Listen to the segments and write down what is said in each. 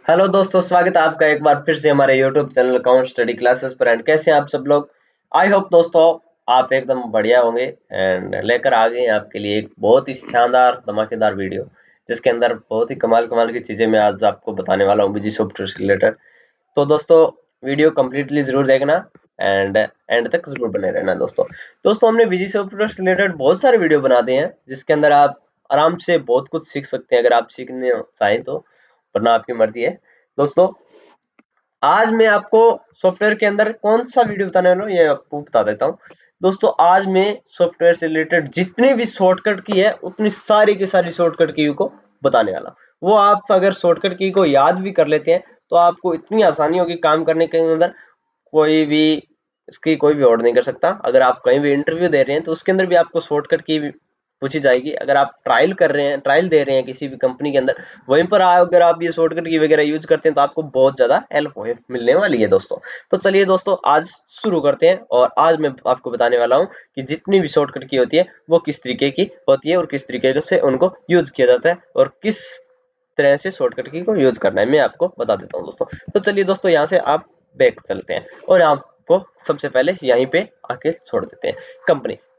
Hello दोस्तों, स्वागत है आपका एक बार फिर से हमारे YouTube channel account study classes पर। एंड कैसे हैं आप सब लोग। आई होप दोस्तों आप एकदम बढ़िया होंगे। एंड लेकर आ गए हैं आपके लिए एक बहुत ही शानदार धमाकेदार वीडियो, जिसके अंदर बहुत ही कमाल कमाल की चीज़ें मैं आज आपको बताने वाला हूँ बिजी सॉफ्टवेयर से रिलेटेड। तो दोस्तों वीडियो कम्प्लीटली जरूर देखना एंड एंड तक जरूर बने रहना। दोस्तों हमने बिजी सॉफ्टवेयर से रिलेटेड बहुत सारे वीडियो बना दिए हैं, जिसके अंदर आप आराम से बहुत कुछ सीख सकते हैं अगर आप सीखने चाहें तो, वरना आपकी मर्जी है। दोस्तों आज मैं आपको सॉफ्टवेयर के अंदर कौन सा वीडियो बताने वाला हूँ ये आपको बता देता हूँ। दोस्तों आज मैं सॉफ्टवेयर से रिलेटेड जितनी भी शॉर्टकट की है उतनी सारी की सारी शॉर्टकट की को बताने वाला हूँ। वो आप अगर शॉर्टकट की को याद भी कर लेते हैं तो आपको इतनी आसानी होगी काम करने के अंदर, कोई भी इसकी कोई भी और नहीं कर सकता। अगर आप कहीं भी इंटरव्यू दे रहे हैं तो उसके अंदर भी आपको शॉर्टकट की पूछी जाएगी। अगर आप ट्रायल कर रहे हैं, ट्रायल दे रहे हैं किसी भी कंपनी के अंदर, वहीं पर अगर आप ये शॉर्टकट की वगैरह यूज करते हैं तो आपको बहुत ज्यादा हेल्प मिलने वाली है दोस्तों। तो चलिए दोस्तों आज शुरू करते हैं, और आज मैं आपको बताने वाला हूँ कि जितनी भी शॉर्टकट की होती है वो किस तरीके की होती है और किस तरीके से उनको यूज किया जाता है और किस तरह से शॉर्टकट की को यूज करना है, मैं आपको बता देता हूँ दोस्तों। तो चलिए दोस्तों यहाँ से आप बैक चलते हैं और आपको सबसे पहले यहीं पे आके छोड़ देते हैं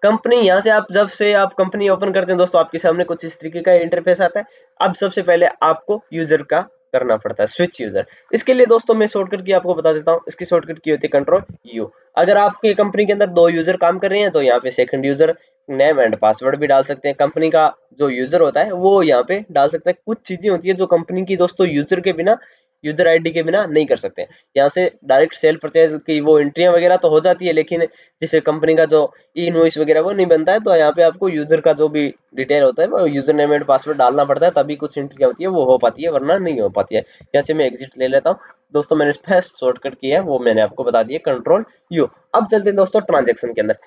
कंपनी। यहाँ से आप जब से आप कंपनी ओपन करते हैं दोस्तों, आपके सामने कुछ इस तरीके का इंटरफेस आता है। अब सबसे पहले आपको यूजर का करना पड़ता है, स्विच यूजर। इसके लिए दोस्तों मैं शॉर्टकट की आपको बता देता हूँ। इसकी शॉर्टकट की होती है कंट्रोल यू। अगर आपकी कंपनी के अंदर 2 यूजर काम कर रहे हैं तो यहाँ पे second user name and password भी डाल सकते हैं। कंपनी का जो यूजर होता है वो यहाँ पे डाल सकता है। कुछ चीजें होती है जो कंपनी की दोस्तों यूजर के बिना, यूजर आईडी के बिना नहीं कर सकते। यहाँ से डायरेक्ट सेल परचेज की वो एंट्रियां वगैरह तो हो जाती है, लेकिन जिससे कंपनी का जो ई इनवॉइस वगैरह वो नहीं बनता है, तो यहाँ पे आपको यूजर का जो भी डिटेल होता है वो यूजर नेम एंड पासवर्ड डालना पड़ता है, तभी कुछ एंट्रियां होती है वो हो पाती है, वरना नहीं हो पाती है। यहाँ से मैं एग्जिट ले लेता हूँ दोस्तों। मैंने फर्स्ट शॉर्टकट की है वो मैंने आपको बता दिया, कंट्रोल यू। अब चलते हैं दोस्तों ट्रांजेक्शन के अंदर।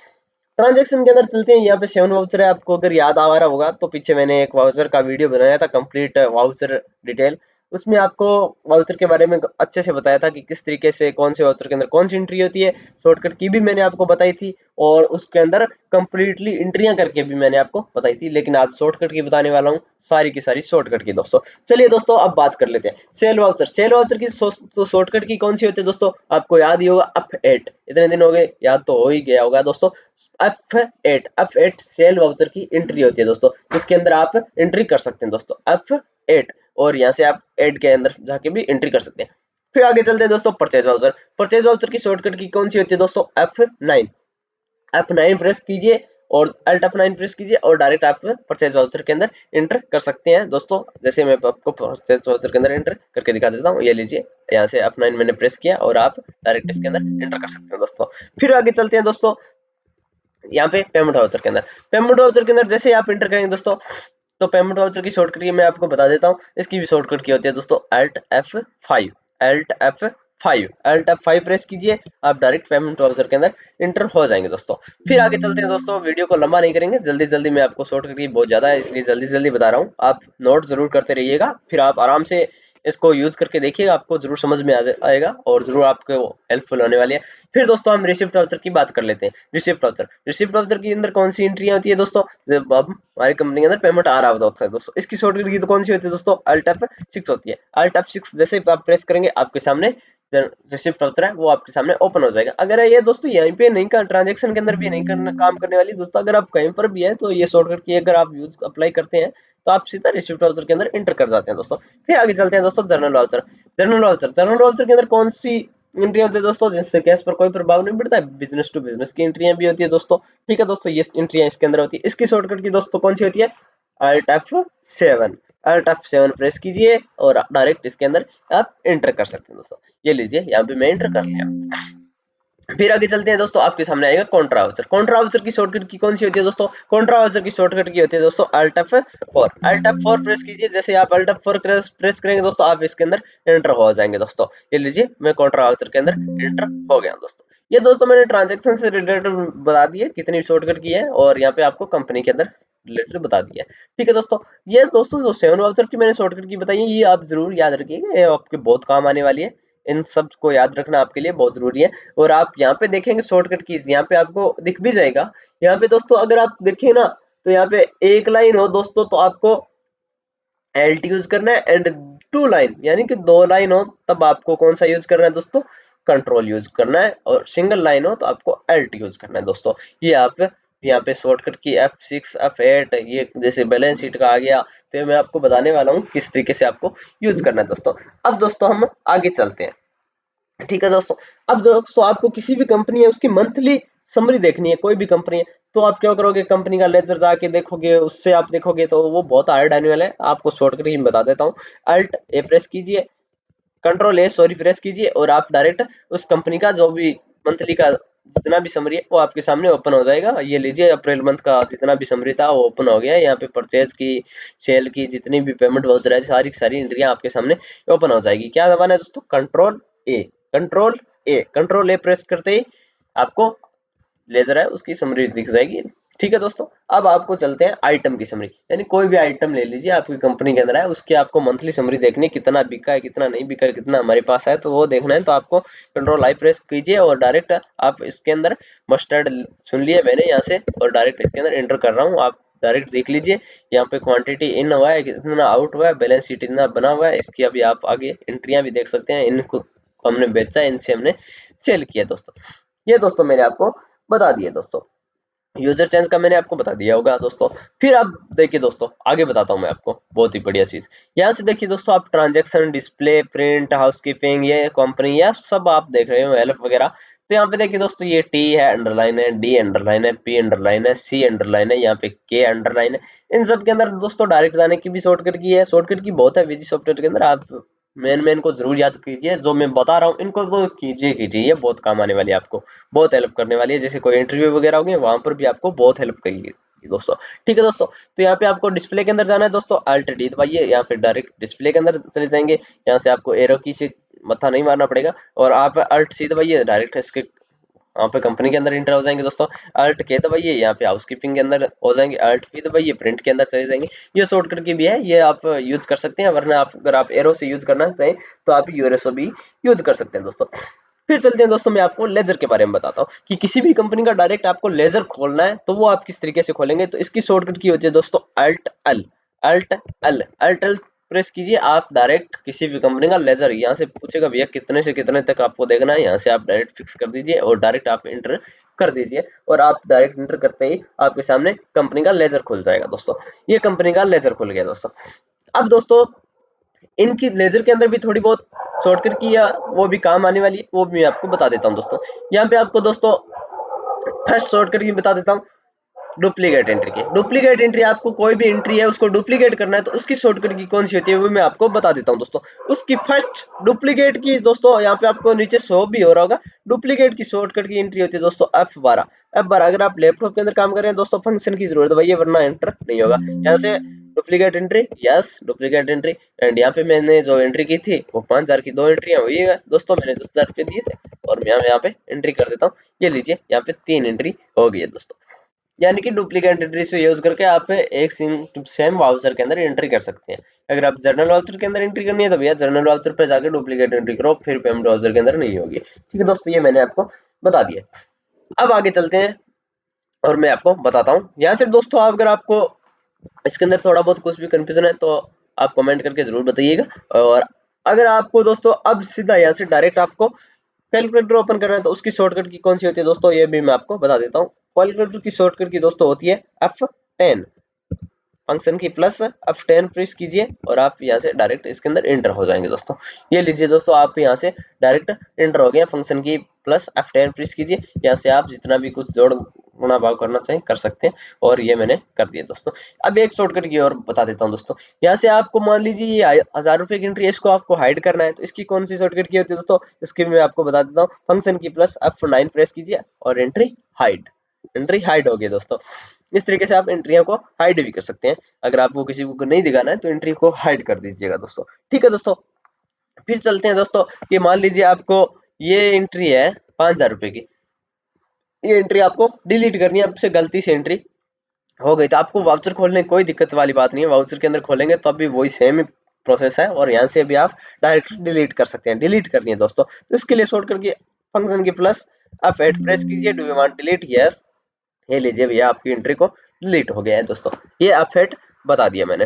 ट्रांजैक्शन के अंदर चलते हैं। यहाँ पे 7 वाउचर है, आपको अगर याद आ रहा होगा तो पीछे मैंने एक वाउचर का वीडियो बनाया था, कंप्लीट वाउचर डिटेल। उसमें आपको वाउचर के बारे में अच्छे से बताया था कि किस तरीके से कौन से वाउचर के अंदर कौन सी एंट्री होती है। शॉर्टकट की भी मैंने आपको बताई थी और उसके अंदर कंप्लीटली एंट्रियां करके भी मैंने आपको बताई थी, लेकिन आज शॉर्टकट की बताने वाला हूँ, सारी की सारी शॉर्टकट की दोस्तों। चलिए दोस्तों अब बात कर लेते हैं सेल वाउचर। सेल वाउचर की शॉर्टकट की कौन सी होती है दोस्तों, आपको याद ही होगा, F8। इतने दिन हो गए, याद तो हो ही गया होगा दोस्तों। F8 सेल वाउचर की एंट्री होती है दोस्तों, जिसके अंदर आप एंट्री कर सकते हैं दोस्तों, F8। और यहाँ से आप एड के अंदर जाके भी एंट्री कर सकते हैं। फिर आगे चलते हैं दोस्तों परचेज वाउचर। परचेज वाउचर की शॉर्टकट की कौन सी होती है दोस्तों, F9 प्रेस कीजिए और Alt F9 प्रेस कीजिए और डायरेक्ट आप परचेज वाउचर के अंदर एंटर कर सकते हैं दोस्तों। जैसे मैं आपको परचेज वाउचर के अंदर एंटर करके दिखा देता हूँ, ये लीजिए यहाँ से F9 मैंने प्रेस किया और आप डायरेक्ट इसके अंदर एंटर कर सकते हैं दोस्तों। फिर आगे चलते हैं दोस्तों यहाँ पे पेमेंट वाउचर के अंदर। पेमेंट वाउचर के अंदर जैसे आप इंटर करेंगे दोस्तों, तो पेमेंट वाउचर की शॉर्टकट की मैं आपको बता देता हूँ। इसकी भी शॉर्टकट की होती है दोस्तों, Alt F5 प्रेस कीजिए, आप डायरेक्ट पेमेंट वाउचर के अंदर इंटर हो जाएंगे दोस्तों। फिर आगे चलते हैं दोस्तों, वीडियो को लंबा नहीं करेंगे, जल्दी जल्दी मैं आपको शॉर्टकट की बहुत ज्यादा है इसलिए जल्दी जल्दी बता रहा हूँ। आप नोट जरूर करते रहिएगा, फिर आप आराम से इसको यूज करके देखिएगा, आपको जरूर समझ में आएगा और जरूर आपको हेल्पफुल होने वाली है। फिर दोस्तों हम रिसिप्ट वाउचर की बात कर लेते हैं। रिसिप्ट वाउचर के अंदर कौन सी एंट्री होती है दोस्तों, जब अब हमारी कंपनी के अंदर पेमेंट आ रहा होता है दोस्तों, इसकी शॉर्टकट की तो कौन सी होती है दोस्तों, Alt F6 होती है। Alt F6 जैसे आप प्रेस करेंगे आपके सामने रिसिप्ट वाउचर है वो आपके सामने ओपन हो जाएगा। अगर ये दोस्तों यहीं पे नहीं कर, ट्रांजेक्शन के अंदर भी नहीं करना काम करने वाली दोस्तों, अगर आप कहीं पर भी है तो ये शॉर्टकट की अगर आप यूज अप्लाई करते हैं तो आप सीधा रिसिप्ट वाउचर के अंदर एंटर कर जाते हैं दोस्तों। फिर आगे चलते हैं दोस्तों जर्नल वाउचर के अंदर कौन सी एंट्री होती है दोस्तों, जिससे कैश पर कोई प्रभाव नहीं पड़ता है, बिजनेस टू बिजनेस की एंट्रियां भी होती है दोस्तों। ठीक है दोस्तों, ये एंट्रियां इसके अंदर होती है। इसकी शॉर्टकट की दोस्तों कौन सी होती है, Alt F7। Alt F7 press कीजिए और डायरेक्ट इसके अंदर आप एंटर कर सकते हैं दोस्तों। ये लीजिए यहाँ पे मैं एंटर कर लिया। फिर आगे चलते हैं दोस्तों, आपके सामने आएगा कॉन्ट्रा वाउचर। कॉन्ट्रा वाउचर की शॉर्टकट की कौन सी होती है दोस्तों, कॉन्ट्रा वाउचर की शॉर्टकट की होती है दोस्तों Alt F4 प्रेस कीजिए। जैसे आप Alt F4 प्रेस करेंगे दोस्तों, आप इसके अंदर एंटर हो जाएंगे दोस्तों। ये लीजिए मैं कॉन्ट्रा वाउचर के अंदर एंटर हो गया दोस्तों। ये दोस्तों मैंने ट्रांजेक्शन से रिलेटेड बता दिए कितनी शॉर्टकट की है, और यहाँ पे आपको कंपनी के अंदर रिलेटेड बता दिया है। ठीक है दोस्तों, ये दोस्तों जो 7 वाउचर की मैंने शॉर्टकट की बताई है, ये आप जरूर याद रखिएगा, ये आपके बहुत काम आने वाली है। इन सब को याद रखना आपके लिए बहुत जरूरी है। और आप यहाँ पे देखेंगे शॉर्टकट कीज, यहाँ पे आपको दिख भी जाएगा। यहाँ पे दोस्तों अगर आप देखें ना, तो यहाँ पे एक लाइन हो दोस्तों, तो आपको एल्ट यूज करना है, एंड टू लाइन यानी कि 2 लाइन हो तब आपको कौन सा यूज करना है दोस्तों, कंट्रोल यूज करना है, और सिंगल लाइन हो तो आपको अल्ट यूज करना है दोस्तों। ये आप यहाँ पे शॉर्टकट की F6 F8 ये जैसे बैलेंस शीट का आ गया, तो ये मैं आपको बताने वाला हूँ किस तरीके से आपको यूज करना है दोस्तों। अब दोस्तों हम आगे चलते हैं, ठीक है दोस्तों। अब दोस्तों आपको किसी भी कंपनी है उसकी मंथली समरी देखनी है, कोई भी कंपनी है, तो आप क्या करोगे, कंपनी का लेजर जाके देखोगे, उससे आप देखोगे तो वो बहुत हार्ड आने वाला है। आपको शॉर्टकट ही बता देता हूँ, अल्ट ए प्रेस कीजिए, कंट्रोल ए सॉरी प्रेस कीजिए, और आप डायरेक्ट उस कंपनी का जो भी मंथली का जितना भी समरी है वो आपके सामने ओपन हो जाएगा। ये लीजिए अप्रैल मंथ का जितना भी समरी था वो ओपन हो गया है। यहाँ पे परचेज की, सेल की, जितनी भी पेमेंट वाउचर है, सारी की सारी एंट्रियां आपके सामने ओपन हो जाएगी। क्या दबाना है दोस्तों, कंट्रोल ए, कंट्रोल ए, कंट्रोल ए प्रेस करते ही आपको लेजर है उसकी समरी दिख जाएगी। ठीक है दोस्तों, अब आपको चलते हैं आइटम की समरी, यानी कोई भी आइटम ले लीजिए आपकी कंपनी के अंदर है, उसकी आपको मंथली समरी देखनी है, कितना बिका है, कितना नहीं बिका है, कितना हमारे पास है, तो वो देखना है। तो आपको कंट्रोल आई प्रेस कीजिए और डायरेक्ट आप इसके अंदर मस्टर्ड चुन लिए मैंने यहाँ से, और डायरेक्ट इसके अंदर एंटर कर रहा हूँ। आप डायरेक्ट देख लीजिए यहाँ पे क्वांटिटी इन हुआ है, कितना आउट हुआ है, बैलेंस शीट इतना बना हुआ है। इसकी अभी आप आगे एंट्रियां भी देख सकते हैं, इनको हमने बेचा है, इनसे हमने सेल किया दोस्तों। ये दोस्तों मैंने आपको बता दिया दोस्तों, यूजर चेंज का मैंने आपको बता दिया होगा दोस्तों। फिर आप देखिए दोस्तों, आगे बताता हूँ मैं आपको बहुत ही बढ़िया चीज। यहाँ से देखिए दोस्तों, आप ट्रांजैक्शन, डिस्प्ले, प्रिंट, हाउसकीपिंग, ये कंपनी, ये सब आप देख रहे हो, हेल्प वगैरह। तो यहाँ पे देखिए दोस्तों, ये टी है अंडरलाइन है, डी अंडरलाइन है, पी अंडरलाइन है, सी अंडरलाइन है, यहाँ पे के अंडरलाइन है। इन सब के अंदर दोस्तों डायरेक्ट जाने की भी शॉर्टकट की है, शॉर्टकट की बहुत है विजी सॉफ्टवेयर के अंदर। आप मेन को जरूर याद कीजिए, जो मैं बता रहा हूँ इनको तो कीजिए कीजिए, ये बहुत काम आने वाली है, आपको बहुत हेल्प करने वाली है। जैसे कोई इंटरव्यू वगैरह होंगे वहां पर भी आपको बहुत हेल्प करेगी दोस्तों। ठीक है दोस्तों, तो यहाँ पे आपको डिस्प्ले के अंदर जाना है दोस्तों, अल्ट डी दबाइए, यहाँ पे डायरेक्ट डिस्प्ले के अंदर चले जाएंगे। यहाँ से आपको एरो की से मत्था नहीं मारना पड़ेगा, और आप अल्ट सी दबाइए, डायरेक्ट इसके वहाँ पे कंपनी के अंदर इंटर हो जाएंगे दोस्तों। अल्ट के दबाइए, यहाँ पे हाउसकीपिंग के अंदर हो जाएंगे, अल्ट पी दबाइए, प्रिंट के अंदर चले जाएंगे। ये शॉर्टकट की भी है, ये आप यूज कर सकते हैं, वरना आप अगर आप एरो से यूज करना चाहें तो आप यूरेसो भी यूज कर सकते हैं दोस्तों। फिर चलते हैं दोस्तों, मैं आपको लेजर के बारे में बताता हूँ कि किसी भी कंपनी का डायरेक्ट आपको लेजर खोलना है तो वो आप किस तरीके से खोलेंगे। तो इसकी शॉर्टकट की होती है दोस्तों alt L, alt L, alt L press कीजिए। आप डायरेक्ट किसी भी कंपनी का लेजर, यहाँ से पूछेगा भैया कितने से कितने तक आपको देखना है, यहाँ से आप डायरेक्ट फिक्स कर दीजिए और डायरेक्ट आप इंटर कर दीजिए, और आप डायरेक्ट इंटर करते ही आपके सामने कंपनी का लेजर खुल जाएगा दोस्तों। ये कंपनी का लेजर खुल गया दोस्तों। अब दोस्तों इनकी लेजर के अंदर भी थोड़ी बहुत शॉर्टकट की या वो भी काम आने वाली है, वो भी मैं आपको बता देता हूँ दोस्तों। यहाँ पे आपको दोस्तों फर्स्ट शॉर्टकट की बता देता हूँ, डुप्लीकेट एंट्री की। डुप्लीकेट एंट्री, आपको कोई भी एंट्री है उसको डुप्लीकेट करना है तो उसकी शॉर्टकट की कौन सी होती है वो मैं आपको बता देता हूँ दोस्तों। उसकी फर्स्ट डुप्लीकेट की दोस्तों, यहाँ पे आपको नीचे शो भी हो रहा होगा, डुप्लीकेट की शॉर्टकट की एंट्री होती है दोस्तों F12। F12 अगर आप लैपटॉप के अंदर काम कर रहे हैं दोस्तों, फंक्शन की जरूरत है वरना एंटर नहीं होगा। यहाँ से duplicate entry, yes duplicate entry, and यहाँ पे मैंने जो एंट्री की थी वो 5000 की 2 एंट्रियां हुई है दोस्तों, मैंने 10,000 रुपये दिए थे, और मैं यहाँ पे एंट्री कर देता हूँ। ये लीजिए यहाँ पे 3 एंट्री हो गई है दोस्तों। यानी कि डुप्लीकेट एंट्री से यूज करके आप एक सेम वाउचर के अंदर एंट्री कर सकते हैं। अगर आप जर्नल वाउचर के अंदर एंट्री करनी है तो भैया जर्नल वाउचर पे जाके डुप्लीकेट एंट्री करो, फिर पेमेंट वाउचर के अंदर नहीं होगी। ठीक है दोस्तों, ये मैंने आपको बता दिया। अब आगे चलते हैं और मैं आपको बताता हूँ। यहाँ से दोस्तों अगर आपको इसके अंदर थोड़ा बहुत कुछ भी कंफ्यूजन है तो आप कमेंट करके जरूर बताइएगा। और अगर आपको दोस्तों अब सीधा यहाँ से डायरेक्ट आपको कैलकुलेटर ओपन करना है तो उसकी शॉर्टकट की कौन सी होती है दोस्तों, ये भी मैं आपको बता देता हूँ। कैलकुलेटर की शॉर्टकट की दोस्तों होती है F10, फंक्शन की प्लस F10 प्रेस कीजिए और आप यहाँ से डायरेक्ट इसके अंदर एंटर हो जाएंगे दोस्तों। ये लीजिए दोस्तों, आप यहाँ से डायरेक्ट एंटर हो गए। फंक्शन की प्लस F10 प्रेस कीजिए, यहाँ से आप जितना भी कुछ जोड़ गुणा भाग करना चाहें कर सकते हैं, और ये मैंने कर दिया दोस्तों। अब एक शॉर्टकट की और बता देता हूँ दोस्तों। यहाँ से आपको मान लीजिए ये 1000 रुपए की एंट्री, इसको आपको हाइड करना है तो इसकी कौन सी शॉर्टकट की होती है दोस्तों, इसकी मैं आपको बता देता हूँ। फंक्शन की प्लस F9 प्रेस कीजिए और एंट्री हाइड, एंट्री हाइड हो गई दोस्तों। इस तरीके से आप एंट्रियों को हाइड भी कर सकते हैं। अगर आपको किसी को नहीं दिखाना है तो एंट्री को हाइड कर दीजिएगा दोस्तों। ठीक है दोस्तों, फिर चलते हैं दोस्तों कि मान लीजिए आपको ये एंट्री है 5000 रुपए की, ये एंट्री आपको डिलीट करनी है, आपसे गलती से एंट्री हो गई तो आपको वाउचर खोलने की कोई दिक्कत वाली बात नहीं है। वाउचर के अंदर खोलेंगे तो अभी वही सेम ही प्रोसेस है, और यहाँ से भी आप डायरेक्ट डिलीट कर सकते हैं। डिलीट करनी है दोस्तों तो इसके लिए शॉर्टकट की फंक्शन की प्लस F8 प्रेस कीजिए, do you want delete, yes. ये लीजिए भैया आपकी एंट्री को डिलीट हो गया है दोस्तों, ये F8 बता दिया मैंने।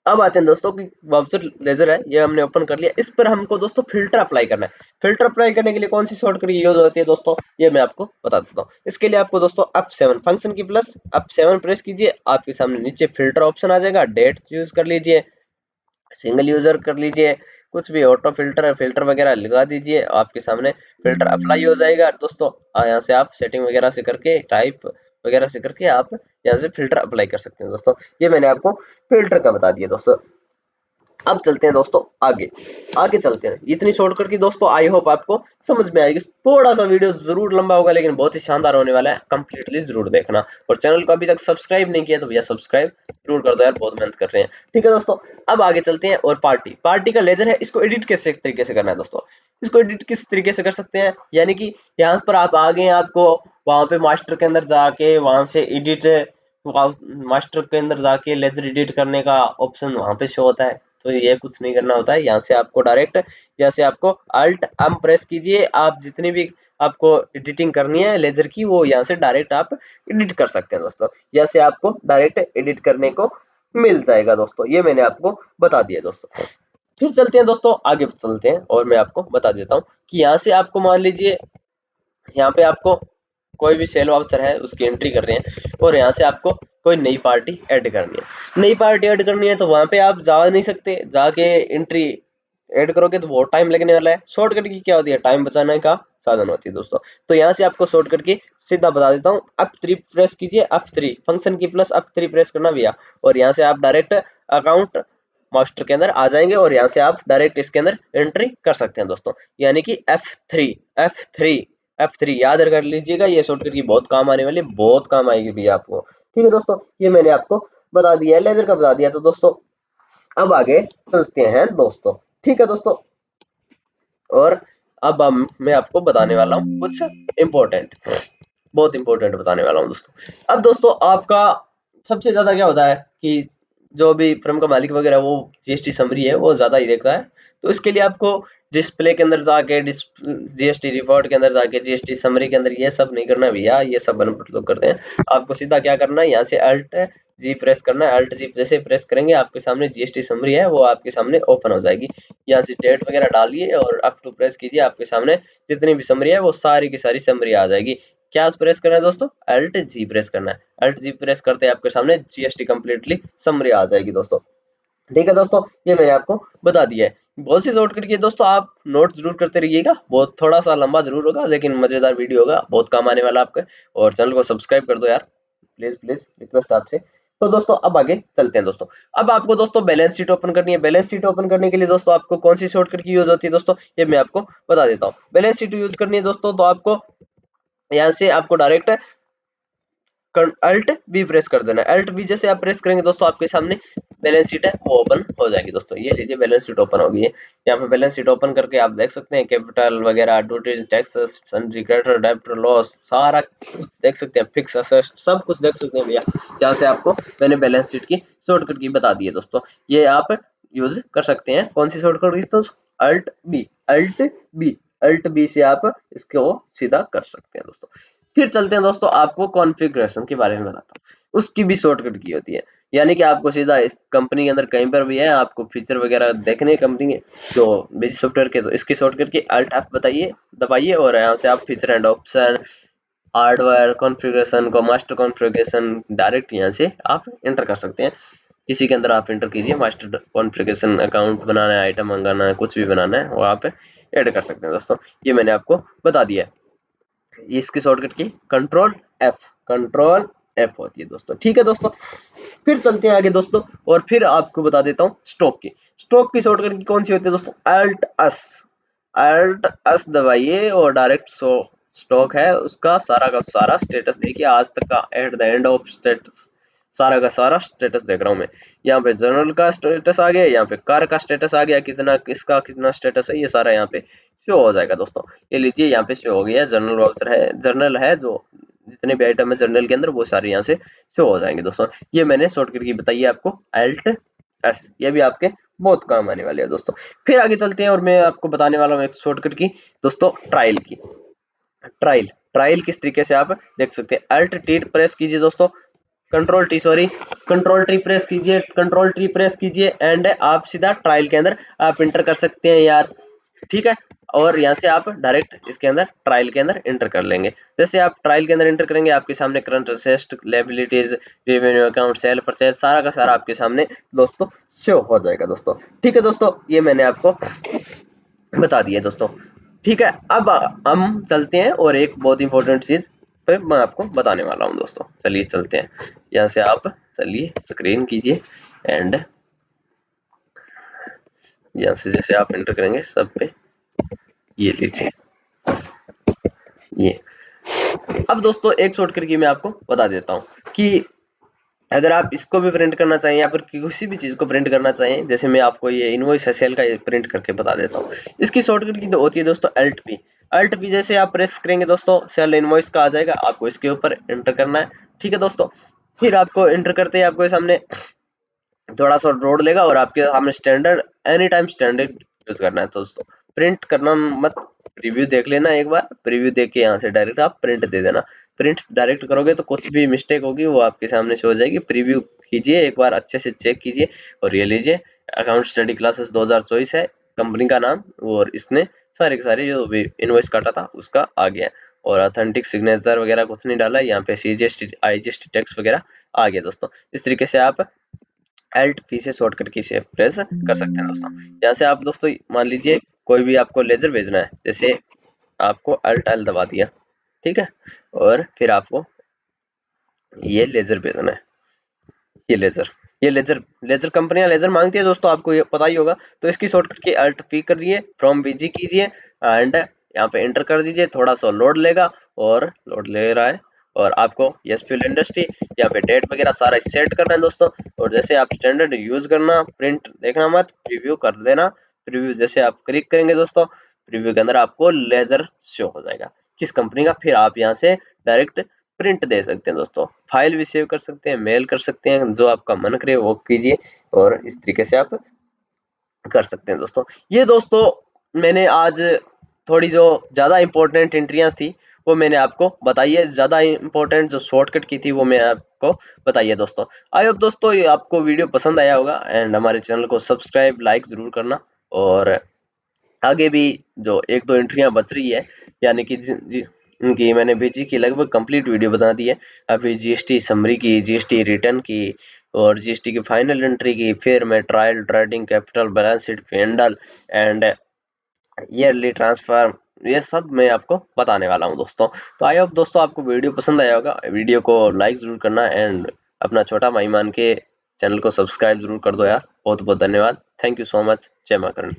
अब आते हैं दोस्तों कि वाउचर लेजर है, ये हमने ओपन कर लिया। इस पर हमको दोस्तों फिल्टर अप्लाई करना है। फिल्टर अप्लाई करने के लिए कौन सी शॉर्टकट यूज होती है दोस्तों, ये मैं आपको बता देता हूँ। इसके लिए आपको दोस्तों F7 फंक्शन की प्लस F7 प्रेस कीजिए, आपके सामने नीचे फिल्टर ऑप्शन आ जाएगा। डेट यूज कर लीजिए, सिंगल यूजर कर लीजिए, कुछ भी ऑटो फिल्टर फिल्टर वगैरह लगा दीजिए, आपके सामने फिल्टर अप्लाई हो जाएगा दोस्तों। यहाँ से आप सेटिंग वगैरह से करके टाइप वगैरह से करके आप यहाँ से फिल्टर अप्लाई कर सकते हैं दोस्तों। ये मैंने आपको फिल्टर का बता दिया दोस्तों। अब चलते हैं दोस्तों आगे, आगे चलते हैं। इतनी शॉर्टकट की दोस्तों आई होप आपको समझ में आएगी। थोड़ा सा वीडियो जरूर लंबा होगा लेकिन बहुत ही शानदार होने वाला है, कंप्लीटली जरूर देखना। और चैनल को अभी तक सब्सक्राइब नहीं किया तो भैया सब्सक्राइब जरूर कर दो यार, बहुत मेहनत कर रहे हैं। ठीक है दोस्तों, अब आगे चलते हैं। और पार्टी का लेजर है, इसको एडिट कैसे तरीके से करना है दोस्तों। इसको एडिट किस तरीके से कर सकते हैं, यानी कि यहाँ पर आप आ गए, आपको वहां पे मास्टर के अंदर जाके वहां से एडिट, मास्टर के अंदर जाके लेजर एडिट करने का ऑप्शन वहां पे शो होता है। तो ये कुछ नहीं करना होता है, यहाँ से आपको डायरेक्ट, यहाँ से आपको अल्ट एम प्रेस कीजिए, आप जितनी भी आपको एडिटिंग करनी है लेजर की वो यहाँ से डायरेक्ट आप एडिट कर सकते हैं दोस्तों। यहाँ से आपको डायरेक्ट एडिट करने को मिल जाएगा दोस्तों, ये मैंने आपको बता दिया दोस्तों। फिर चलते हैं दोस्तों, आगे चलते हैं और मैं आपको बता देता हूँ कि यहाँ से आपको मान लीजिए, यहाँ पे आपको कोई भी सेल वाउचर है उसकी एंट्री कर रहे हैं और यहाँ से आपको कोई नई पार्टी ऐड करनी है। नई पार्टी ऐड करनी है तो वहां पे आप जा नहीं सकते, जाके एंट्री ऐड करोगे तो बहुत टाइम लगने वाला है। शॉर्टकट की क्या होती है, टाइम बचाने का साधन होती है दोस्तों। तो यहाँ से आपको शॉर्टकट की सीधा बता देता हूँ, F3 प्रेस कीजिए, F3 फंक्शन की प्लस F3 प्रेस करना भैया, और यहाँ से आप डायरेक्ट अकाउंट मास्टर के अंदर आ जाएंगे और यहाँ से आप डायरेक्ट इसके अंदर एंट्री कर सकते हैं दोस्तों। यानी कि F3 याद कर लीजिएगा, ये शॉर्टकट की बहुत काम आने वाली है, बहुत काम आएगी भैया आपको। ठीक है दोस्तों, ये मैंने आपको बता दिया है, लेजर का बता दिया। तो दोस्तों अब आगे चलते हैं दोस्तों। ठीक है दोस्तों, और अब मैं आपको बताने वाला हूँ कुछ इम्पोर्टेंट, बहुत इंपॉर्टेंट बताने वाला हूँ दोस्तों। अब दोस्तों आपका सबसे ज्यादा क्या होता है कि जो भी फर्म का मालिक वगैरह वो जीएसटी समरी है वो ज्यादा ही देखता है। तो इसके लिए आपको डिस्प्ले के अंदर जाके, जीएसटी रिपोर्ट के अंदर जाके, जीएसटी समरी के अंदर ये सब नहीं करना भैया, ये सब अनपढ़ लोग करते हैं। आपको सीधा क्या करना है, यहाँ से अल्ट जी प्रेस करना है। अल्ट जी जैसे प्रेस करेंगे आपके सामने जीएसटी समरी है वो आपके सामने ओपन हो जाएगी। यहाँ से डेट वगैरह डालिए और अप टू प्रेस कीजिए, आपके सामने जितनी भी समरी है वो सारी की सारी समरी आ जाएगी। क्या प्रेस करना है दोस्तों, अल्ट जी प्रेस करना है। अल्ट जी प्रेस करते हैं आपके सामने जीएसटी कंप्लीटली समरी आ जाएगी दोस्तों। ठीक है दोस्तों, ये मैंने आपको बता दिया है। बहुत सी शॉर्टकट की दोस्तों, आप नोट जरूर करते रहिएगा, बहुत थोड़ा सा लंबा जरूर होगा लेकिन मजेदार वीडियो होगा, बहुत काम आने वाला आपके। और चैनल को सब्सक्राइब कर दो यार, प्लीज प्लीज रिक्वेस्ट आपसे। तो दोस्तों अब आगे चलते हैं दोस्तों। अब आपको दोस्तों बैलेंस शीट ओपन करनी है। बैलेंस शीट ओपन करने के लिए दोस्तों आपको कौन सी शॉर्टकट की यूज होती है दोस्तों, ये मैं आपको बता देता हूँ। बैलेंस शीट यूज करनी है दोस्तों तो आपको यहाँ से आपको डायरेक्ट अल्ट बी प्रेस कर देना है। अल्ट बी जैसे आप प्रेस करेंगे दोस्तों आपके सामने बैलेंस शीट है वो ओपन हो जाएगी दोस्तों। ये लीजिए बैलेंस शीट ओपन हो गई है। यहाँ पे बैलेंस शीट ओपन करके आप देख सकते हैं कैपिटल वगैरह, duties, taxes, sundry creditor, debtor, loss, सारा कुछ देख सकते हैं, फिक्स असेट सब कुछ देख सकते हैं भैया। यहाँ से आपको मैंने बैलेंस शीट की शॉर्टकट की बता दी है दोस्तों, ये आप यूज कर सकते हैं। कौन सी शॉर्टकट की तो अल्ट बी, अल्ट बी से आप इसको सीधा कर सकते हैं दोस्तों। फिर चलते हैं दोस्तों, आपको कॉन्फ़िगरेशन के बारे में बताता हूँ, उसकी भी शॉर्टकट की होती है। यानी कि आपको सीधा इस कंपनी के अंदर कहीं पर भी है, आपको फीचर वगैरह देखने हैं कंपनी के तो बेसिक सॉफ्टवेयर के, तो इसकी शॉर्टकट की अल्ट आप बताइए दबाइए और यहाँ से आप feature and option, hardware configuration को, मास्टर कॉन्फ़िगरेशन डायरेक्ट यहाँ से आप एंटर कर सकते हैं। किसी के अंदर आप एंटर कीजिए, मास्टर कॉन्फ़िगरेशन, अकाउंट बनाना है, आइटम मंगाना है, कुछ भी बनाना है वो आप ऐड कर सकते हैं दोस्तों। ये मैंने आपको बता दिया है। इसकी शॉर्टकट की कंट्रोल एफ होती है दोस्तों। ठीक है दोस्तों, फिर चलते हैं आगे दोस्तों और फिर आपको बता देता हूँ स्टॉक की शॉर्टकट की कौन सी होती है दोस्तों, अल्ट अस दबाइए और डायरेक्ट स्टॉक है उसका सारा का सारा स्टेटस देखिए, आज तक का at the end of status, सारा का सारा स्टेटस देख रहा हूँ मैं। यहाँ पे जर्नल का स्टेटस आ गया, यहाँ पे कार का स्टेटस आ गया, कितना किसका कितना स्टेटस है ये सारा यहाँ पे शो हो जाएगा दोस्तों। ये लीजिए यहाँ पे शो हो गया, जर्नल वाउचर है, जर्नल है जो जितने भी आइटम है जर्नल के अंदर वो सारे यहाँ से शो हो जाएंगे दोस्तों। ये मैंने शॉर्टकट की बताई है आपको, अल्ट एस, ये भी आपके बहुत काम आने वाले हैं दोस्तों। फिर आगे चलते हैं और मैं आपको बताने वाला हूँ एक शॉर्टकट की दोस्तों, ट्रायल की। ट्रायल किस तरीके से आप देख सकते हैं, अल्ट टी प्रेस कीजिए दोस्तों, कंट्रोल टी प्रेस कीजिए एंड आप सीधा ट्रायल के अंदर आप इंटर कर सकते हैं यार, ठीक है। और यहाँ से आप डायरेक्ट इसके अंदर ट्रायल के अंदर इंटर कर लेंगे। जैसे आप ट्रायल के अंदर इंटर करेंगे आपके सामने current asset, liabilities, revenue account, cell purchase, सारा का सारा आपके सामने दोस्तों शो हो जाएगा दोस्तों, ठीक है दोस्तों। ये मैंने आपको बता दिया दोस्तों, ठीक है। अब हम चलते हैं और एक बहुत इंपॉर्टेंट चीज पे मैं आपको बताने वाला हूँ दोस्तों। चलिए चलते हैं, यहाँ से आप चलिए स्क्रीन कीजिए एंड यहाँ से जैसे आप एंटर करेंगे सब पे ये लीजिए ये। अब दोस्तों एक शॉर्टकट की मैं आपको बता देता हूँ कि अगर आप इसको भी प्रिंट करना चाहें या फिर किसी भी चीज को प्रिंट करना चाहें, जैसे मैं आपको ये इनवॉइस सेल का प्रिंट करके बता देता हूँ। इसकी शॉर्टकट की तो होती है दोस्तों अल्ट पी। अल्ट पी जैसे आप प्रेस करेंगे दोस्तों सेल इनवॉइस का आ जाएगा, आपको इसके ऊपर एंटर करना है, ठीक है दोस्तों। फिर आपको एंटर करते ही आपको सामने थोड़ा सा रोड लेगा और आपके सामने standard, any time standard use करना है दोस्तों, प्रिंट करना मत। प्रीव्यू देख लेना एक बार, प्रीव्यू देख के यहाँ से डायरेक्ट आप प्रिंट दे देना। प्रिंट डायरेक्ट करोगे तो कुछ भी मिस्टेक होगी वो आपके सामने शो हो जाएगी। प्रीव्यू कीजिए एक बार अच्छे से चेक कीजिए और ये लीजिए अकाउंट स्टडी क्लासेस 2024 है कंपनी का नाम, और इसने सारे के सारे जो भी इनवॉइस काटा था उसका आ गया, और ऑथेंटिक सिग्नेचर वगैरह कुछ नहीं डाला, यहाँ पे सीजीएसटी आईजीएसटी टैक्स वगैरह आ गया दोस्तों। इस तरीके से आप एल्ट पी से शॉर्टकट की से प्रेस कर सकते हैं दोस्तों। यहाँ से आप दोस्तों मान लीजिए कोई भी आपको लेजर भेजना है, जैसे आपको अल्ट एल दबा दिया, ठीक है, और फिर आपको ये लेजर भेजना है, ये लेजर, ये लेजर लेजर कंपनियां लेजर मांगती है दोस्तों, आपको ये पता ही होगा। तो इसकी शॉर्टकट की अल्ट पी करिए, फ्रॉम बीजी कीजिए एंड यहाँ पे एंटर कर दीजिए, थोड़ा सा लोड लेगा और लोड ले रहा है, और आपको यस फ्यूल इंडस्ट्री यहाँ पे डेट वगैरह सारा सेट करना है दोस्तों। और जैसे आप स्टैंडर्ड यूज करना, प्रिंट देखना मत, प्रीव्यू कर देना। प्रीव्यू जैसे आप क्लिक करेंगे दोस्तों, प्रीव्यू के अंदर आपको लेजर शो हो जाएगा किस कंपनी का, फिर आप यहाँ से डायरेक्ट प्रिंट दे सकते हैं दोस्तों। फाइल भी सेव कर सकते हैं, मेल कर सकते हैं, जो आपका मन करे वो कीजिए, और इस तरीके से आप कर सकते हैं दोस्तों। ये दोस्तों मैंने आज थोड़ी जो ज़्यादा इंपॉर्टेंट एंट्रियां थी वो मैंने आपको बताई है, ज़्यादा इंपॉर्टेंट जो शॉर्टकट की थी वो मैं आपको बताई है दोस्तों। आई होप दोस्तों ये आपको वीडियो पसंद आया होगा एंड हमारे चैनल को सब्सक्राइब लाइक ज़रूर करना, और आगे भी जो एक दो एंट्रियां बच रही है, यानी कि उनकी मैंने बीजी की लगभग कंप्लीट वीडियो बता दी है। अभी जीएसटी समरी की, जीएसटी रिटर्न की, और जीएसटी की फाइनल एंट्री की, फिर मैं trial, trading, capital, balance sheet, P and L and yearly transfer, ये सब मैं आपको बताने वाला हूँ दोस्तों। तो आई होप दोस्तों आपको वीडियो पसंद आया होगा, वीडियो को लाइक जरूर करना एंड अपना छोटा भाई मान के चैनल को सब्सक्राइब जरूर कर दो यार। बहुत बहुत धन्यवाद, थैंक यू सो मच, जय मां करणी।